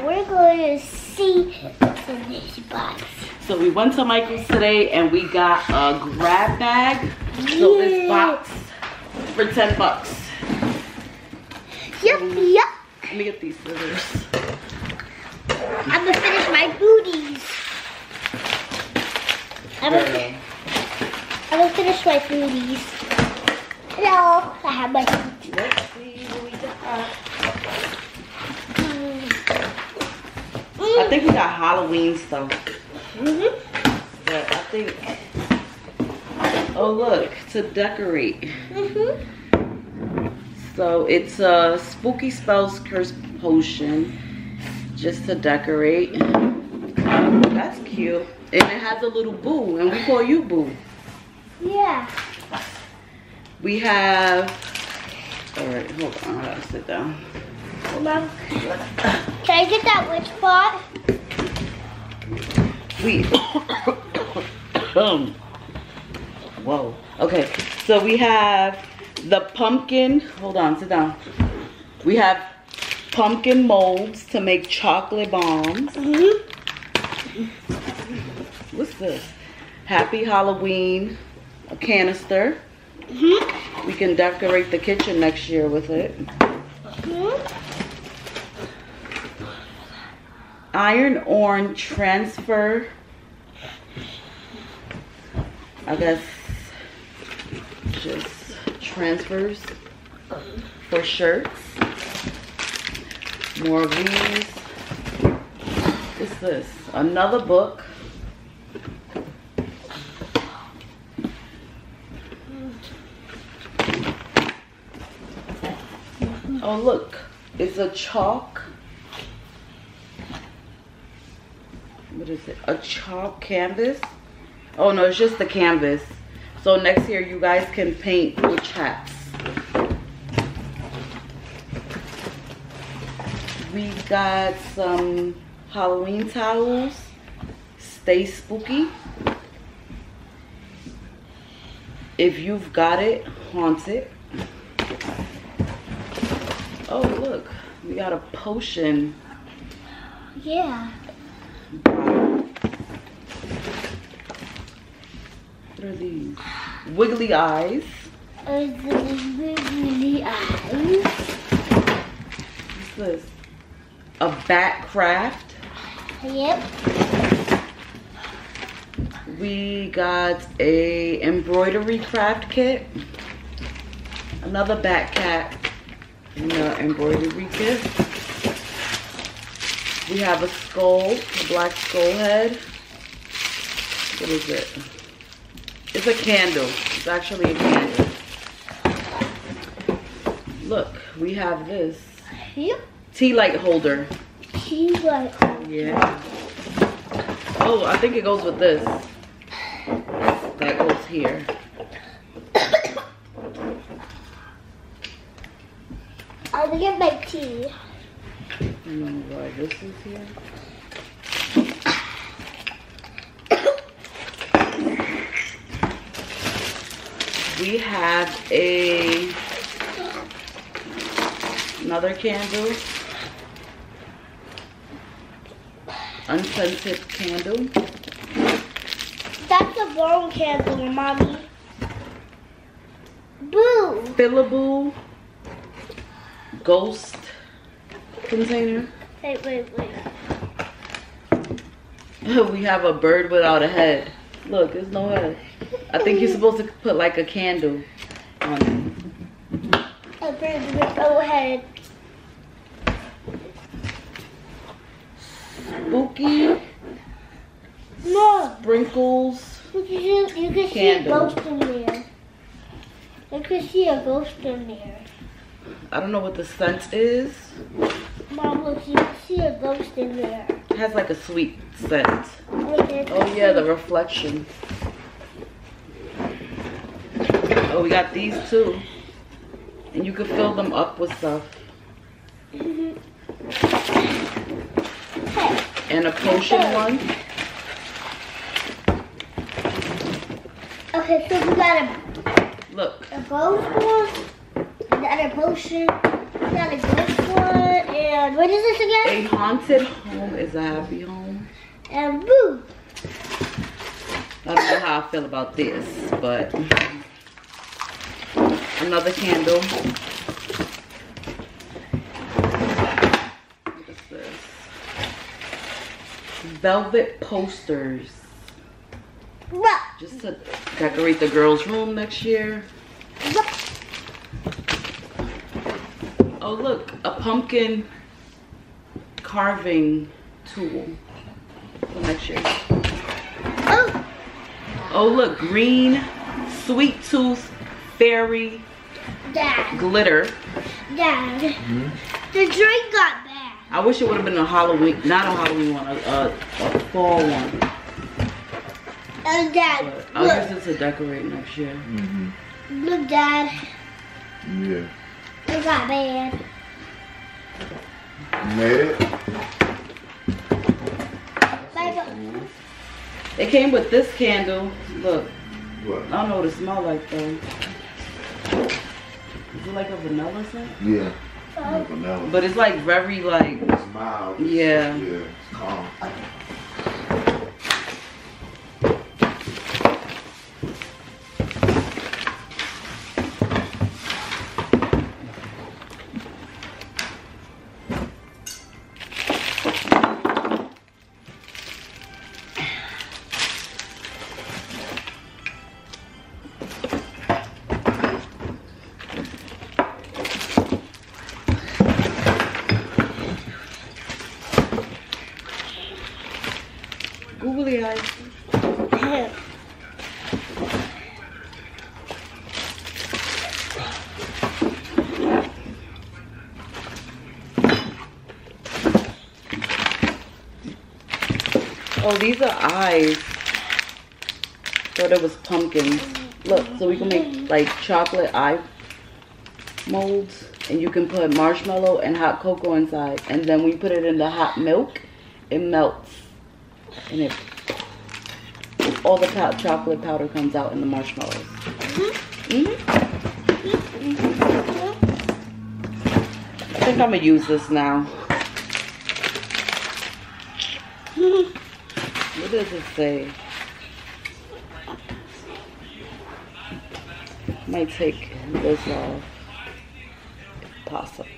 Now we're going to see what's in this box. So we went to Michael's today and we got a grab bag. So this box for 10 bucks. Yep. Let me get these scissors. I'm gonna finish my booties. I'm gonna finish my booties. Hello, I have my booties. Let's see what we got. I think we got Halloween stuff. But I think, oh look, to decorate. So it's a Spooky Spells Curse Potion, just to decorate. That's cute. And it has a little boo, and we call you Boo. Yeah. We have, all right, hold on, I gotta sit down. Mom, can I get that witch pot? Whoa. Okay, so we have the pumpkin, hold on, sit down. We have pumpkin molds to make chocolate bombs. What's this? Happy Halloween, a canister. We can decorate the kitchen next year with it. Iron-on transfer. I guess just transfers for shirts. More of these. What's this? Another book. Oh look, it's a chalk. What is it? A chalk canvas? Oh no, it's just the canvas. So next year you guys can paint witch hats. We got some Halloween towels. Stay spooky. If you've got it, haunt it. Oh look, we got a potion. Yeah. What are these? Wiggly eyes. Wiggly eyes. What's this? A bat craft. Yep. We got a embroidery craft kit. Another bat cat in the embroidery kit. We have a skull, a black skull head. What is it? It's a candle. It's actually a candle. Look, we have this. Yep. Tea light holder. Tea light holder. Yeah. Oh, I think it goes with this. That goes here. I'm gonna get my tea. I don't know why this is here. We have another candle. Unscented candle. That's a wrong candle, Mommy. Boo! Fillable ghost container. Wait. We have a bird without a head. Look, there's no head. I think you're supposed to put like a candle on it. A bird with no head. Spooky. No. Sprinkles. You can see a ghost in there. You can see a ghost in there. I don't know what the scent is. Mom, look, you can see a ghost in there. It has like a sweet scent. Okay, Oh yeah, the reflection. Oh, we got these too. And you can fill them up with stuff. And a potion one. Okay, so we got Look. a ghost one, we got a potion, we got a ghost one, And what is this again? A haunted home is a happy home. And boo. I don't know how I feel about this, but another candle. What is this? Velvet posters. What? Just to decorate the girls' room next year. Oh look, a pumpkin carving tool for next year. Oh. Oh look, green sweet tooth fairy Dad. glitter. Dad. The drink got bad. I wish it would have been a Halloween, not a Halloween one, a fall one. And Dad, But I'll use it to decorate next year. look, Dad. Yeah. It got bad. You made it? Bye-bye. It came with this candle. Look, What? I don't know what it smells like though. Is it like a vanilla scent? Yeah. Like vanilla. But it's like very like, It's mild. Yeah. Yeah, it's calm. googly eyes. Oh, these are eyes. Thought it was pumpkins. Look, so we can make like chocolate eye molds, and you can put marshmallow and hot cocoa inside, and then when you put it in the hot milk, it melts, and it all the chocolate powder comes out in the marshmallows. I think I'm gonna use this now. What does it say? Might take this off if possible.